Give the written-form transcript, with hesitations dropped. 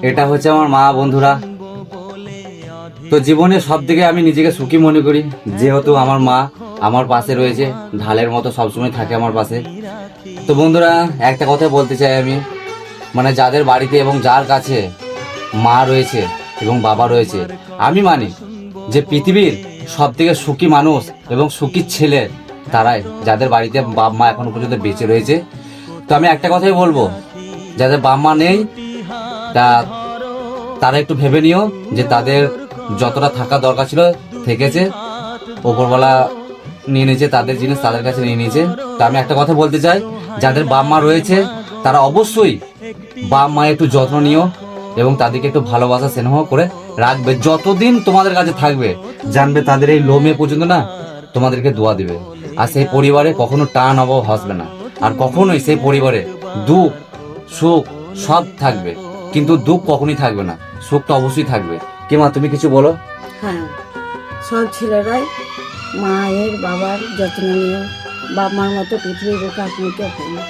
এটা হচ্ছে আমার মা। বন্ধুরা, তো জীবনে সব থেকে আমি নিজেকে সুখী মনে করি, যেহেতু আমার মা আমার পাশে রয়েছে, ঢালের মতো সবসময় থাকে আমার পাশে। তো বন্ধুরা, একটা কথা বলতে চাই আমি, মানে যাদের বাড়িতে এবং যার কাছে মা রয়েছে এবং বাবা রয়েছে, আমি মানি যে পৃথিবীর সব থেকে সুখী মানুষ এবং সুখী ছেলে তারাই, যাদের বাড়িতে বাপ মা এখনো পর্যন্ত বেঁচে রয়েছে। তো আমি একটা কথাই বলবো, যাদের বাপ মা নেই তা তারা একটু ভেবে নিও যে তাদের যতটা থাকা দরকার ছিল থেকেছে, ওপরওয়ালা নিয়ে নিয়েছে, তাদের জিনিস তাদের কাছে নিয়ে নিয়েছে। তো আমি একটা কথা বলতে চাই, যাদের বাপ মা রয়েছে তারা অবশ্যই বাপ মায়ের একটু যত্ন নিও এবং তাদেরকে একটু ভালোবাসা স্নেহ করে রাখবে। যতদিন তোমাদের কাছে থাকবে, জানবে তাদের এই লোমে পর্যন্ত না তোমাদেরকে দোয়া দিবে। আর সেই পরিবারে কখনো টান অভাব আসবে না, আর কখনোই সেই পরিবারে দুঃখ সুখ সব থাকবে, কিন্তু দুঃখ কখনোই থাকবে না, সুখটা অবশ্যই থাকবে। কি মা, তুমি কিছু বলো? হ্যাঁ, সব ছেলেরাই মায়ের বাবার যত্ন নিও। বাপ মার মতো পৃথিবীর বুকে আপনি কেউ হয় না।